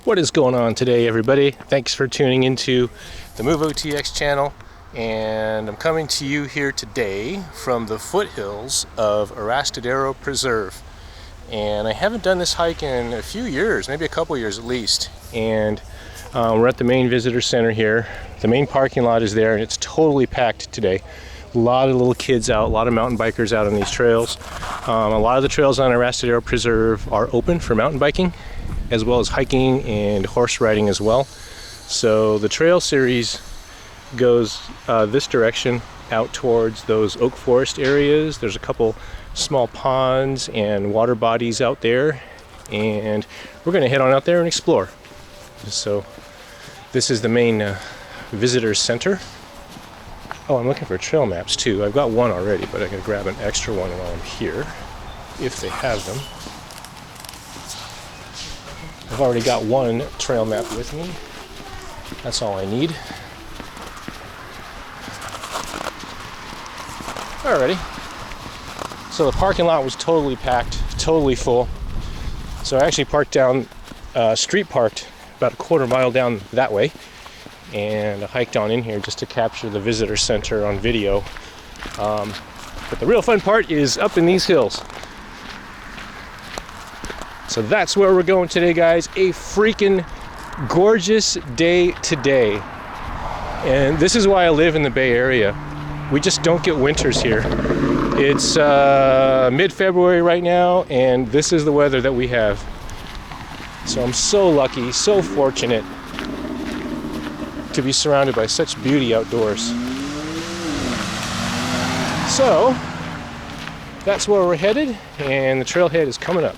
What is going on today, everybody? Thanks for tuning into the Move OTX channel, and I'm coming to you here today from the foothills of Arastadero Preserve. And I haven't done this hike in a few years, maybe a couple years at least. And we're at the main visitor center here. The main parking lot is there, and it's totally packed today. A lot of little kids out, a lot of mountain bikers out on these trails. A lot of the trails on Arastadero Preserve are open for mountain biking, as well as hiking and horse riding as well. So the trail series goes this direction out towards those oak forest areas. There's a couple small ponds and water bodies out there, and we're going to head on out there and explore. So this is the main visitor center. Oh, I'm looking for trail maps too. I've got one already, but I can grab an extra one while I'm here, if they have them. I've already got one trail map with me. That's all I need. Alrighty. So the parking lot was totally packed, totally full. So I actually parked down, street parked about a quarter mile down that way, and I hiked on in here just to capture the visitor center on video. But the real fun part is up in these hills. So that's where we're going today, guys. A freaking gorgeous day today. And this is why I live in the Bay Area. We just don't get winters here. It's mid-February right now, and this is the weather that we have. So I'm so lucky, so fortunate to be surrounded by such beauty outdoors. So that's where we're headed, and the trailhead is coming up.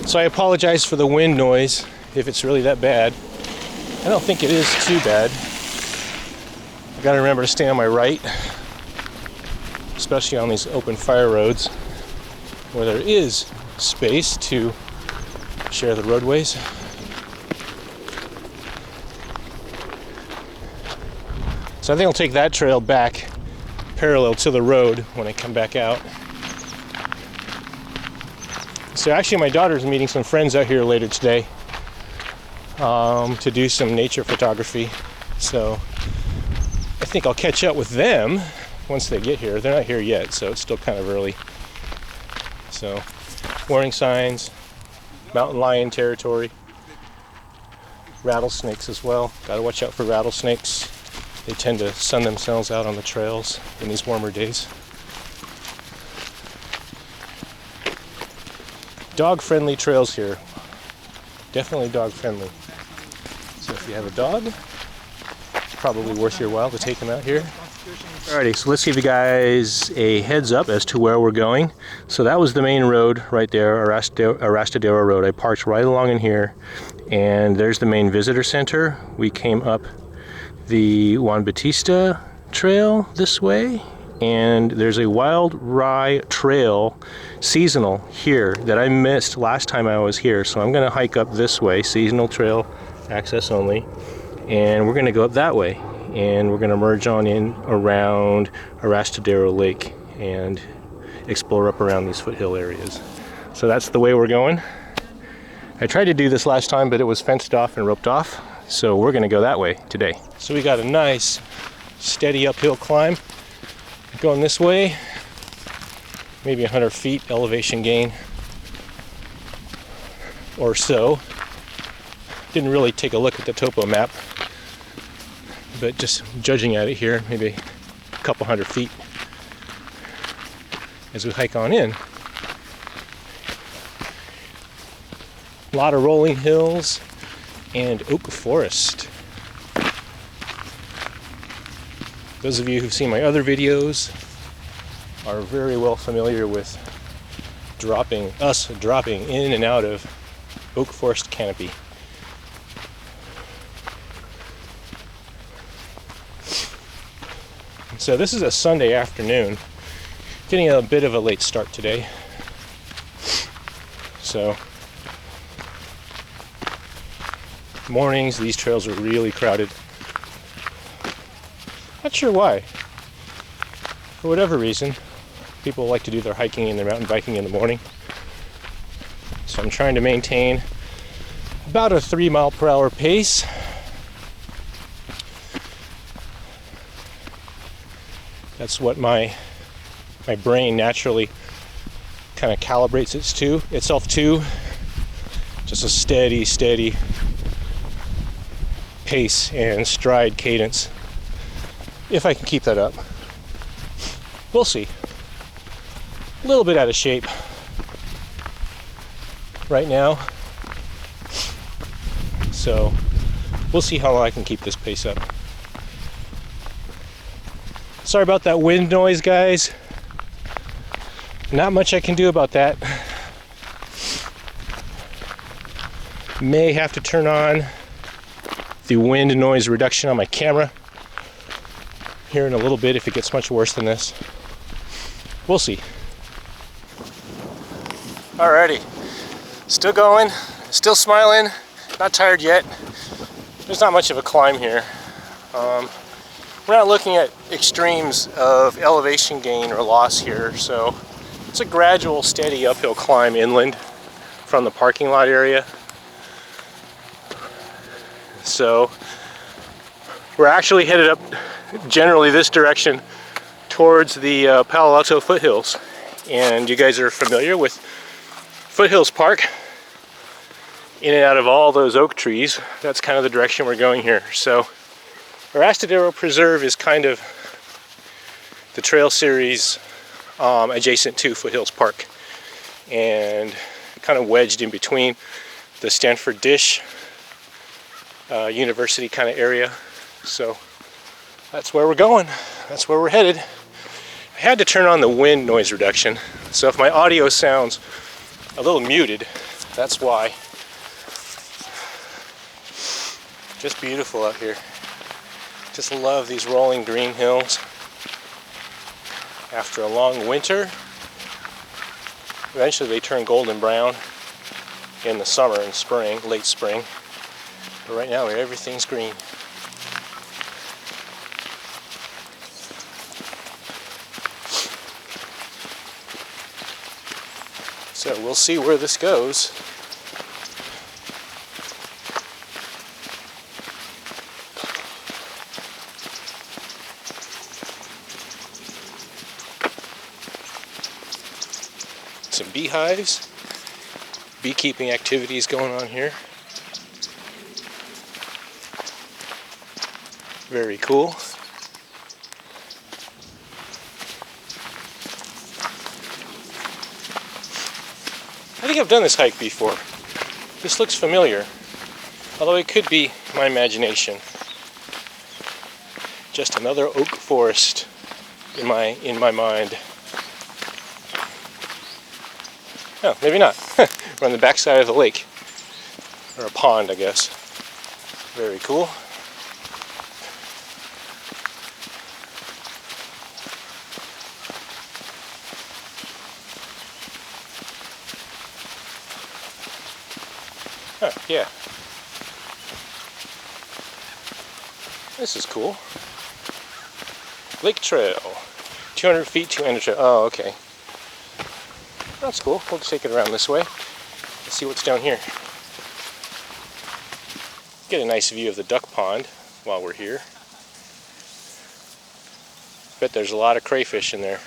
So I apologize for the wind noise if it's really that bad. I don't think it is too bad. I gotta remember to stay on my right, especially on these open fire roads where there is space to share the roadways. So I think I'll take that trail back parallel to the road when I come back out. So actually my daughter's meeting some friends out here later today to do some nature photography. So I think I'll catch up with them once they get here. They're not here yet, so it's still kind of early. So warning signs, mountain lion territory, rattlesnakes as well. Gotta watch out for rattlesnakes. They tend to sun themselves out on the trails in these warmer days. Dog-friendly trails here. Definitely dog-friendly. So if you have a dog, it's probably worth your while to take him out here. Alrighty, so let's give you guys a heads up as to where we're going. So that was the main road right there, Arastadero Road. I parked right along in here, and there's the main visitor center. We came up the Juan Bautista Trail this way, and there's a wild rye trail seasonal here that I missed last time I was here, so I'm going to hike up this way, seasonal trail access only, and we're going to go up that way, and we're going to merge on in around Arastadero Lake and explore up around these foothill areas. So that's the way we're going. I tried to do this last time, but it was fenced off and roped off, so we're going to go that way today. So we got a nice steady uphill climb going this way, maybe 100 feet elevation gain or so. Didn't really take a look at the topo map, but just judging at it here, maybe a couple hundred feet as we hike on in. A lot of rolling hills and oak forest. Those of you who've seen my other videos are very well familiar with dropping in and out of oak forest canopy. So this is a Sunday afternoon, getting a bit of a late start today. So mornings, these trails are really crowded. Not sure why. for whatever reason, people like to do their hiking and their mountain biking in the morning. So I'm trying to maintain about a 3 mile per hour pace. That's what my brain naturally kind of calibrates itself to. Just a steady pace and stride cadence. If I can keep that up. We'll see. A little bit out of shape right now. So we'll see how long I can keep this pace up. Sorry about that wind noise, guys. Not much I can do about that. May have to turn on the wind noise reduction on my camera here in a little bit if it gets much worse than this. We'll see. Alrighty, still going, still smiling, not tired yet. There's not much of a climb here. We're not looking at extremes of elevation gain or loss here, so it's a gradual, steady uphill climb inland from the parking lot area. So we're actually headed up generally this direction towards the Palo Alto foothills. And you guys are familiar with Foothills Park. In and out of all those oak trees, that's kind of the direction we're going here. So Arastadero Preserve is kind of the trail series adjacent to Foothills Park, and kind of wedged in between the Stanford Dish University kind of area. So that's where we're going. That's where we're headed. I had to turn on the wind noise reduction, so if my audio sounds a little muted, that's why. Just beautiful out here. Just love these rolling green hills. After a long winter, eventually they turn golden brown in the summer and spring, late spring. But right now everything's green. So we'll see where this goes. Some beehives, beekeeping activities going on here. Very cool. I think I've done this hike before. This looks familiar, although it could be my imagination. Just another oak forest in my mind. Oh, maybe not. We're on the backside of the lake, or a pond, I guess. Very cool. Oh, yeah. This is cool. Lake Trail. 200 feet to enter trail. Oh, okay. That's cool. We'll take it around this way. Let's see what's down here. Get a nice view of the duck pond while we're here. Bet there's a lot of crayfish in there.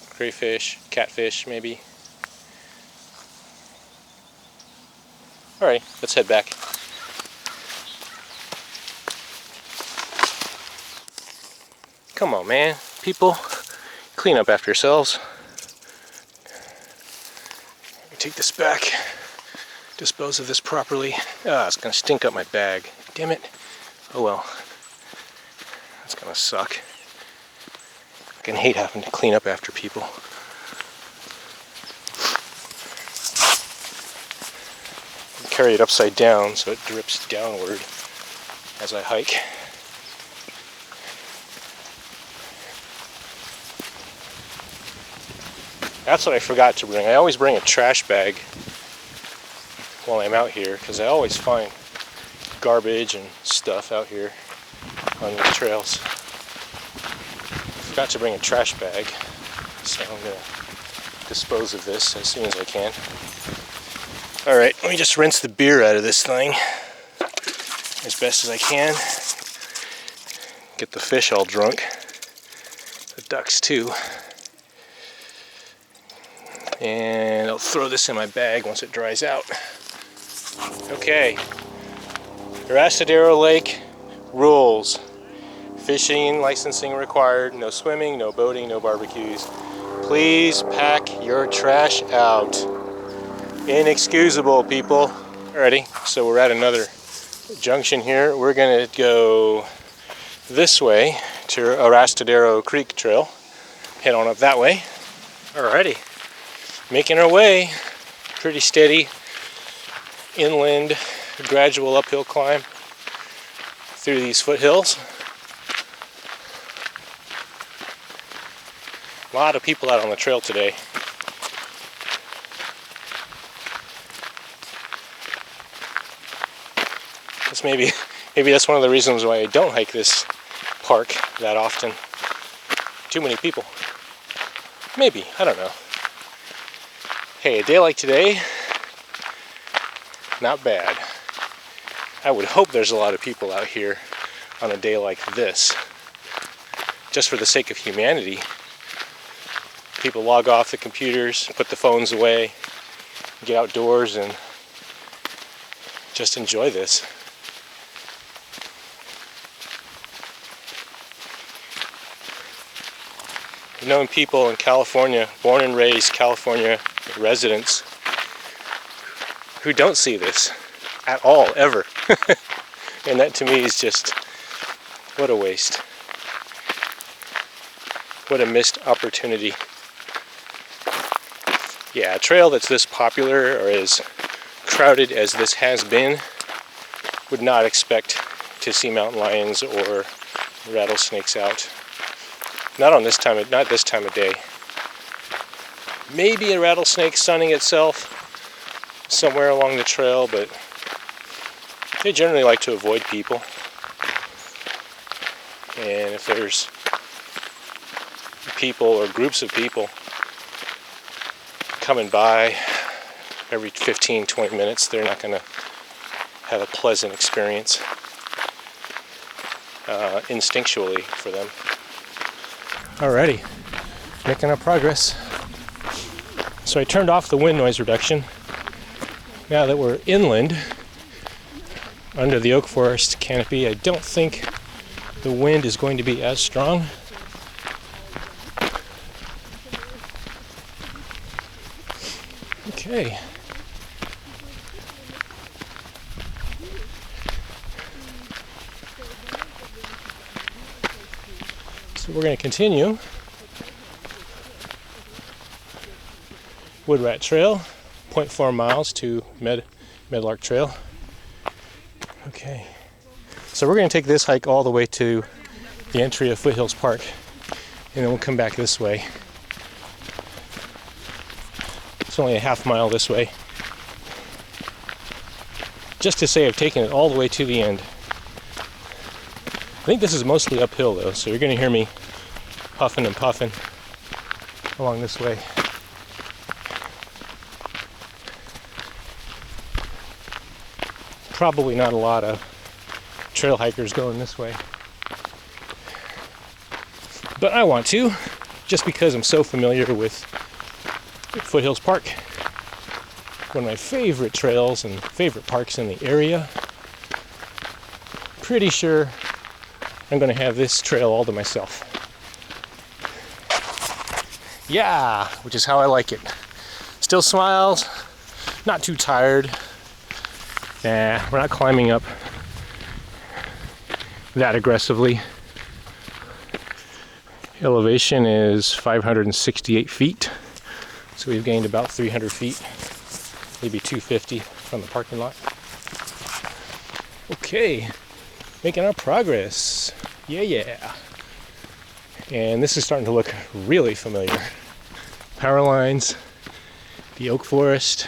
Crayfish, catfish, maybe. Alright, let's head back. Come on, man. People, clean up after yourselves. Let me take this back. Dispose of this properly. Ah, it's gonna stink up my bag. Damn it. Oh well. That's gonna suck. I fucking hate having to clean up after people. Carry it upside down so it drips downward as I hike. That's what I forgot to bring. I always bring a trash bag while I'm out here because I always find garbage and stuff out here on the trails. Forgot to bring a trash bag, so I'm gonna dispose of this as soon as I can. Alright, let me just rinse the beer out of this thing as best as I can. Get the fish all drunk. The ducks too. And I'll throw this in my bag once it dries out. Okay. Arastadero Lake rules. Fishing licensing required. No swimming, no boating, no barbecues. Please pack your trash out. Inexcusable, people. Alrighty, so we're at another junction here. We're gonna go this way to Arastadero Creek Trail. Head on up that way. Alrighty, making our way. Pretty steady, inland, gradual uphill climb through these foothills. A lot of people out on the trail today. That's maybe that's one of the reasons why I don't hike this park that often. Too many people. Maybe, I don't know. Hey, a day like today, not bad. I would hope there's a lot of people out here on a day like this. Just for the sake of humanity. People log off the computers, put the phones away, get outdoors and just enjoy this. I've known people in California, born and raised California residents, who don't see this at all, ever. And that to me is just, what a waste. What a missed opportunity. Yeah, a trail that's this popular or as crowded as this has been, would not expect to see mountain lions or rattlesnakes out. Not this time of day. Maybe a rattlesnake sunning itself somewhere along the trail, but they generally like to avoid people. And if there's people or groups of people coming by every 15-20 minutes, they're not going to have a pleasant experience instinctually for them. Alrighty, making our progress. So I turned off the wind noise reduction. Now that we're inland, under the oak forest canopy, I don't think the wind is going to be as strong. Okay. So we're going to continue Wood Rat Trail, 0.4 miles to Medlark Trail. Okay. So we're going to take this hike all the way to the entry of Foothills Park, and then we'll come back this way. It's only a half mile this way. Just to say I've taken it all the way to the end. I think this is mostly uphill though, so you're going to hear me puffing and puffing along this way. Probably not a lot of trail hikers going this way. But I want to, just because I'm so familiar with Foothills Park. One of my favorite trails and favorite parks in the area. Pretty sure I'm going to have this trail all to myself. Yeah, which is how I like it. Still smiles, not too tired. Nah, we're not climbing up that aggressively. Elevation is 568 feet. So we've gained about 300 feet, maybe 250 from the parking lot. Okay, making our progress. Yeah. And this is starting to look really familiar. Power lines, the oak forest.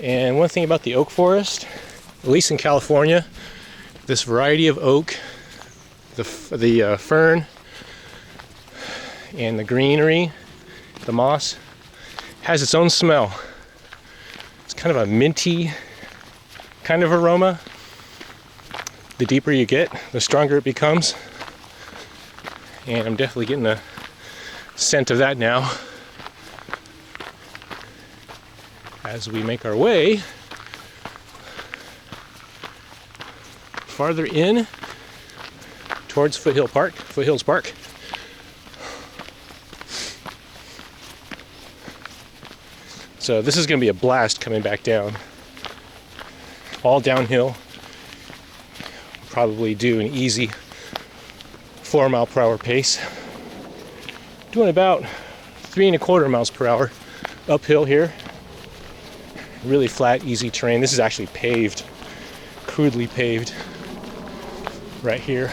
And one thing about the oak forest, at least in California, this variety of oak, the fern, and the greenery, the moss, has its own smell. It's kind of a minty kind of aroma. The deeper you get, the stronger it becomes. And I'm definitely getting the scent of that now as we make our way farther in towards Foothills Park. So this is going to be a blast coming back down. All downhill. Probably do an easy 4 mile per hour pace. Doing about 3¼ miles per hour uphill here. Really flat, easy terrain. This is actually paved, crudely paved right here.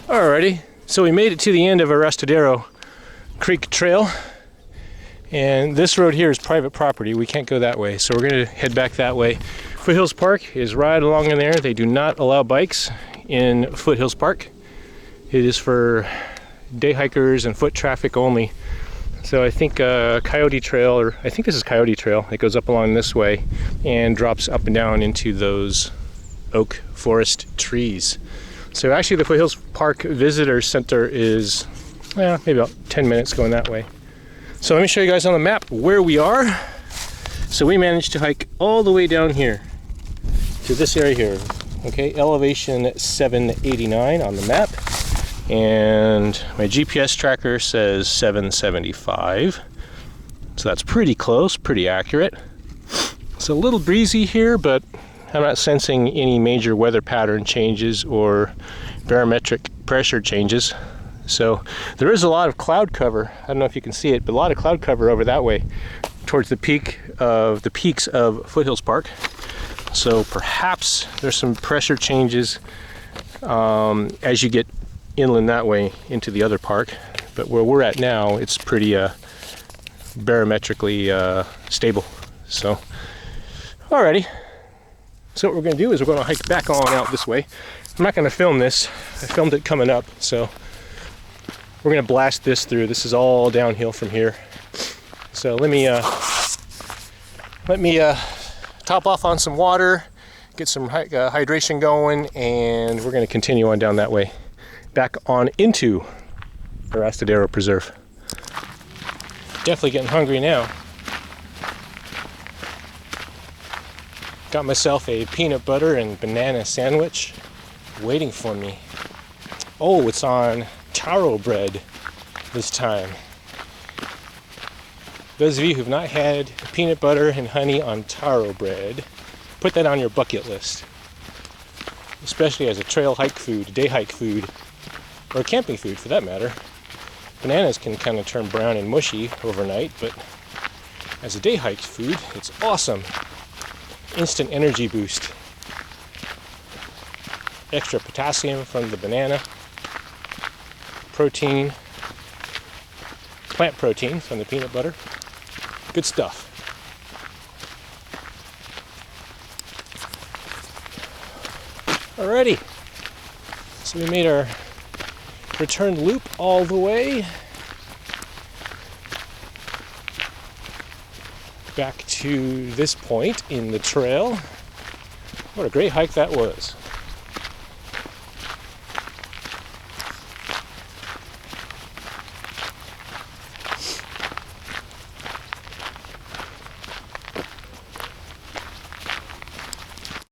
Alrighty, so we made it to the end of Arastadero Creek Trail. And this road here is private property. We can't go that way, so we're going to head back that way. Foothills Park is right along in there. They do not allow bikes in Foothills Park. It is for day hikers and foot traffic only. So I think Coyote Trail, or I think this is Coyote Trail, it goes up along this way and drops up and down into those oak forest trees. So actually the Foothills Park Visitor Center is maybe about 10 minutes going that way. So let me show you guys on the map where we are. So we managed to hike all the way down here to this area here. Okay, elevation 789 on the map. And my GPS tracker says 775. So that's pretty close, pretty accurate. It's a little breezy here, but I'm not sensing any major weather pattern changes or barometric pressure changes. So there is a lot of cloud cover. I don't know if you can see it, but a lot of cloud cover over that way towards the peaks of Foothills Park. So perhaps there's some pressure changes as you get inland that way into the other park. But where we're at now, it's pretty barometrically stable. So, alrighty. So what we're going to do is we're going to hike back on out this way. I'm not going to film this. I filmed it coming up, so we're going to blast this through. This is all downhill from here. So let me top off on some water, get some hydration going, and we're going to continue on down that way, back on into Arastadero Preserve. Definitely getting hungry now. Got myself a peanut butter and banana sandwich waiting for me. Oh, it's on taro bread this time. Those of you who've not had peanut butter and honey on taro bread, put that on your bucket list. Especially as a trail hike food, day hike food, or camping food for that matter. Bananas can kind of turn brown and mushy overnight, but as a day hike food, it's awesome. Instant energy boost. Extra potassium from the banana. Protein, plant protein from the peanut butter. Good stuff. Alrighty, so we made our return loop all the way back to this point in the trail. What a great hike that was.